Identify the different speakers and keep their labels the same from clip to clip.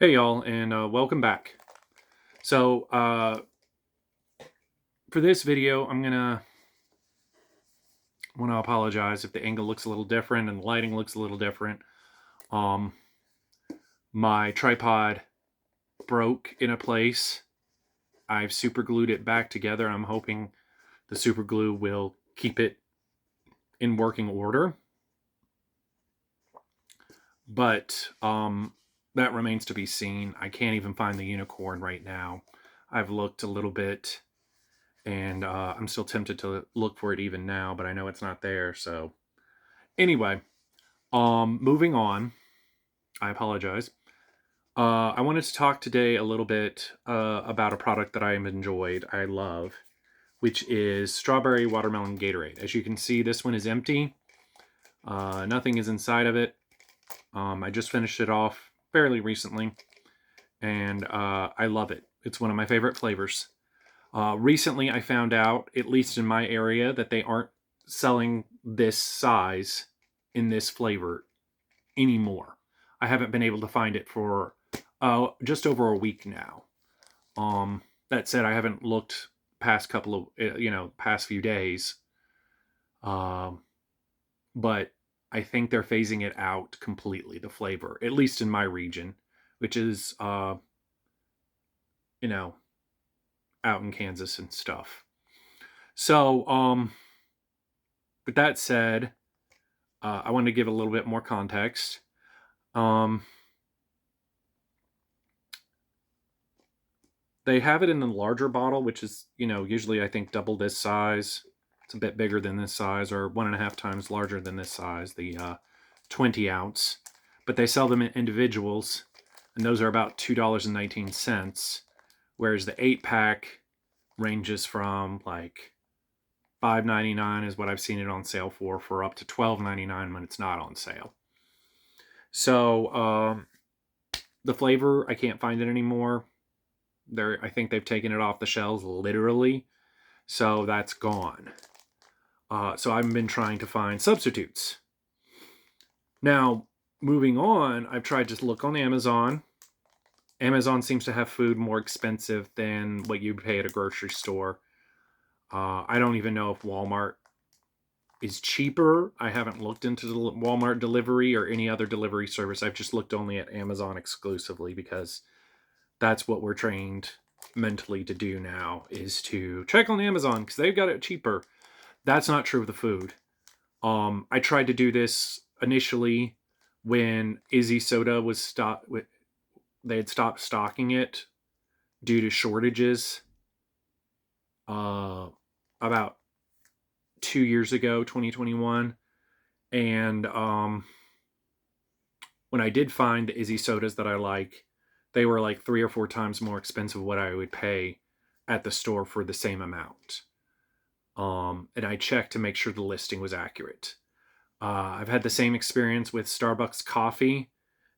Speaker 1: Hey y'all, and welcome back. So for this video, I'm gonna want to apologize if the angle looks a little different and the lighting looks a little different. Um, my tripod broke in a place. I've super glued it back together. I'm hoping the super glue will keep it in working order, but that remains to be seen. I can't even find the unicorn right now. I've looked a little bit and I'm still tempted to look for it even now, but I know it's not there. So anyway, moving on. I apologize. I wanted to talk today a little bit about a product that I have enjoyed, I love, which is strawberry watermelon Gatorade. As you can see, this one is empty. Nothing is inside of it. I just finished it off fairly recently, and I love it. It's one of my favorite flavors. Recently, I found out, at least in my area, that they aren't selling this size in this flavor anymore. I haven't been able to find it for just over a week now. That said, I haven't looked past couple of past few days, um, but I think they're phasing it out completely. The flavor, at least in my region, which is you know out in Kansas and stuff. So, with that said, I wanted to give a little bit more context. Um, they have it in the larger bottle, which is, usually I think double this size. It's a bit bigger than this size, or 1.5 times larger than this size, the 20 ounce. But they sell them in individuals, and those are about $2.19. Whereas the 8 pack ranges from like $5.99 is what I've seen it on sale for up to $12.99 when it's not on sale. So the flavor, I can't find it anymore. I think they've taken it off the shelves literally, so that's gone. So I've been trying to find substitutes. Now, moving on, I've tried to look on Amazon. Amazon seems to have food more expensive than what you'd pay at a grocery store. I don't even know if Walmart is cheaper. I haven't looked into the Walmart delivery or any other delivery service. I've just looked only at Amazon exclusively because that's what we're trained mentally to do now, is to check on Amazon because they've got it cheaper. That's not true of the food. I tried to do this initially when Izzy Soda was stopped. They had stopped stocking it due to shortages. About 2 years ago, 2021, and when I did find the Izzy sodas that I like, they were like 3 or 4 times more expensive what I would pay at the store for the same amount. And I checked to make sure the listing was accurate. I've had the same experience with Starbucks coffee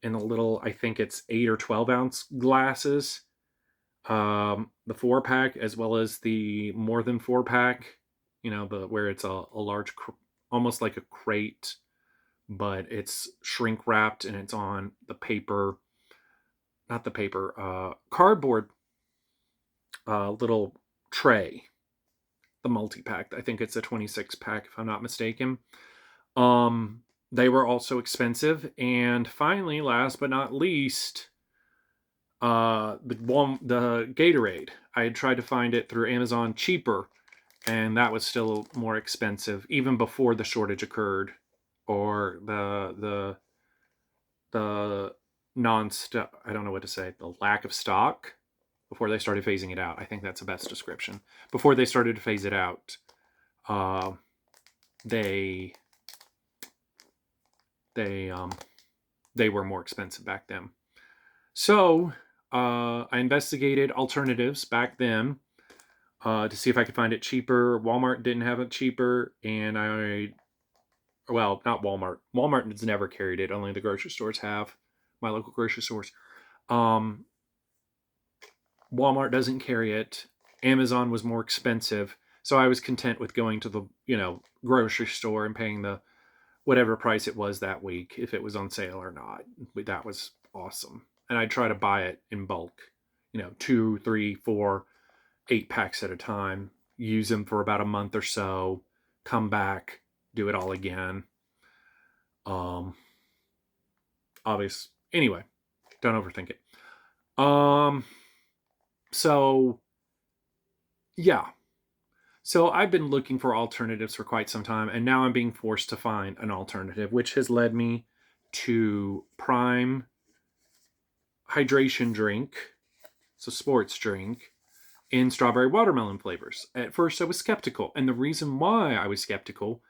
Speaker 1: in the little, I think it's 8 or 12 ounce glasses. The 4 pack, as well as the more than 4 pack, where it's a large, almost like a crate, but it's shrink wrapped and it's on the paper, not the paper, cardboard little tray, the multi pack. I think it's a 26 pack, if I'm not mistaken. They were also expensive. And finally, last but not least, the Gatorade. I had tried to find it through Amazon cheaper, and that was still more expensive even before the shortage occurred, or the non-stock. I don't know what to say. The lack of stock before they started phasing it out. I think that's the best description. Before they started to phase it out, uh, they they they were more expensive back then. So I investigated alternatives back then to see if I could find it cheaper. Walmart didn't have it cheaper, and well, not Walmart. Walmart has never carried it. Only the grocery stores have. My local grocery stores. Um, Walmart doesn't carry it. Amazon was more expensive, so I was content with going to the grocery store and paying the whatever price it was that week, if it was on sale or not. That was awesome. and I'd try to buy it in bulk, 2, 3, 4, 8 packs at a time, use them for about a month or so, come back, do it all again. Obvious. Anyway, don't overthink it. So yeah. So I've been looking for alternatives for quite some time, and now I'm being forced to find an alternative, which has led me to Prime hydration drink, so sports drink, in strawberry watermelon flavors. At first, I was skeptical, and the reason why I was skeptical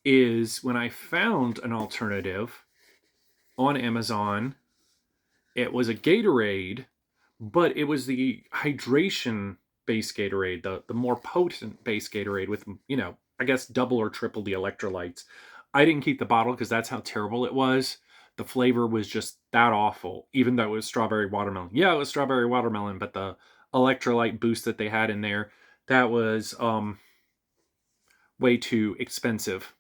Speaker 1: is when I found an alternative on Amazon, it was a Gatorade, but it was the hydration base Gatorade, the more potent base Gatorade with, I guess double or triple the electrolytes. I didn't keep the bottle because that's how terrible it was. The flavor was just that awful, even though it was strawberry watermelon. Yeah, it was strawberry watermelon, but the electrolyte boost that they had in there, that was way too expensive.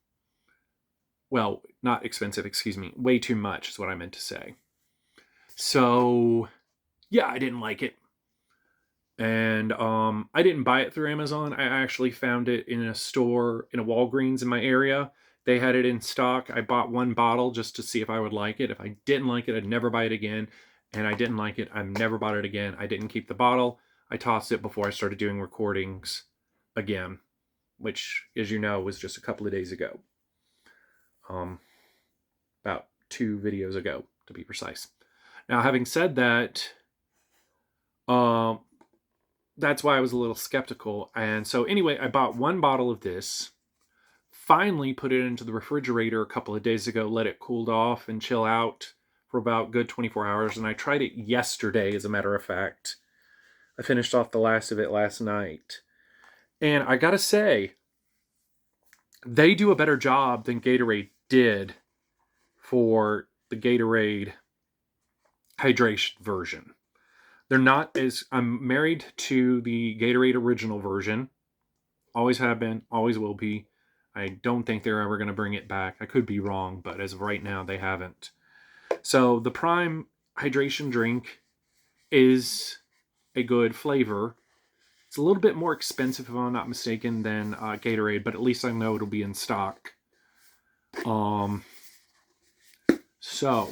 Speaker 1: Well, not expensive, excuse me. Way too much is what I meant to say. So, yeah, I didn't like it. And I didn't buy it through Amazon. I actually found it in a store, in a Walgreens in my area. They had it in stock. I bought one bottle just to see if I would like it. If I didn't like it, I'd never buy it again. And I didn't like it. I've never bought it again. I didn't keep the bottle. I tossed it before I started doing recordings again, which, as you know, was just a couple of days ago. About 2 videos ago, to be precise. Now, having said that, that's why I was a little skeptical. And so anyway, I bought one bottle of this, finally put it into the refrigerator a couple of days ago, let it cool off and chill out for about good 24 hours. And I tried it yesterday, as a matter of fact. I finished off the last of it last night. And I gotta say, they do a better job than Gatorade did for the Gatorade hydration version. They're not as... I'm married to the Gatorade original version. Always have been, always will be. I don't think they're ever going to bring it back. I could be wrong, but as of right now, they haven't. So the Prime hydration drink is a good flavor. It's a little bit more expensive, if I'm not mistaken, than Gatorade, but at least I know it'll be in stock. So,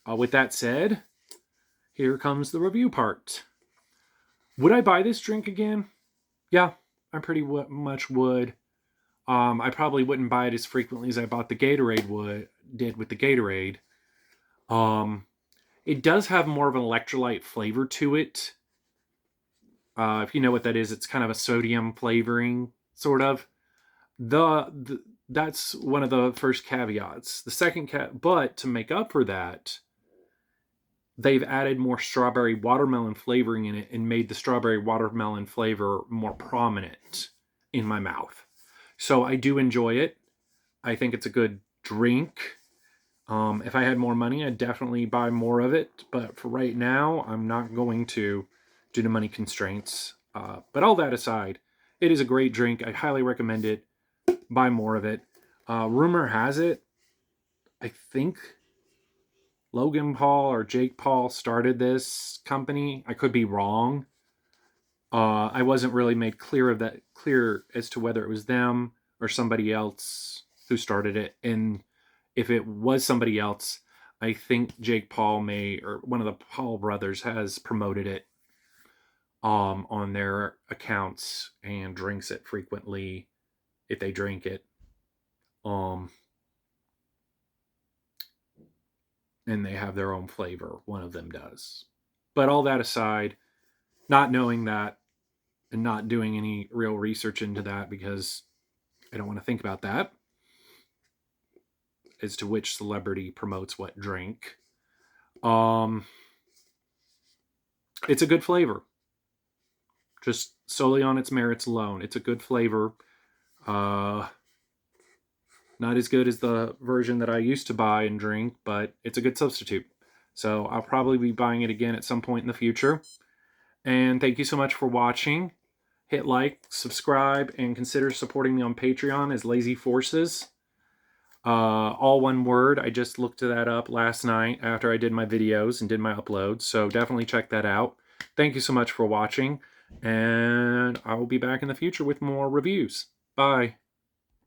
Speaker 1: with that said, here comes the review part. Would I buy this drink again? Yeah, I pretty much would. I probably wouldn't buy it as frequently as I bought the Gatorade did with the Gatorade. It does have more of an electrolyte flavor to it. If you know what that is, it's kind of a sodium flavoring, sort of. That's one of the first caveats. The second but to make up for that, they've added more strawberry watermelon flavoring in it and made the strawberry watermelon flavor more prominent in my mouth. So I do enjoy it. I think it's a good drink. If I had more money, I'd definitely buy more of it. But for right now, I'm not going to, due to money constraints. But all that aside, it is a great drink. I highly recommend it. Buy more of it. Rumor has it, I think Logan Paul or Jake Paul started this company. I could be wrong. I wasn't really made clear as to whether it was them or somebody else who started it. And if it was somebody else, I think Jake Paul or one of the Paul brothers has promoted it on their accounts and drinks it frequently if they drink it. And they have their own flavor. One of them does. But all that aside, not knowing that and not doing any real research into that because I don't want to think about that as to which celebrity promotes what drink. It's a good flavor. Just solely on its merits alone. It's a good flavor. Not as good as the version that I used to buy and drink, but it's a good substitute. So I'll probably be buying it again at some point in the future. And thank you so much for watching. Hit like, subscribe, and consider supporting me on Patreon as Lazy Forces. All one word. I just looked that up last night after I did my videos and did my uploads, so definitely check that out. Thank you so much for watching, and I will be back in the future with more reviews. Bye.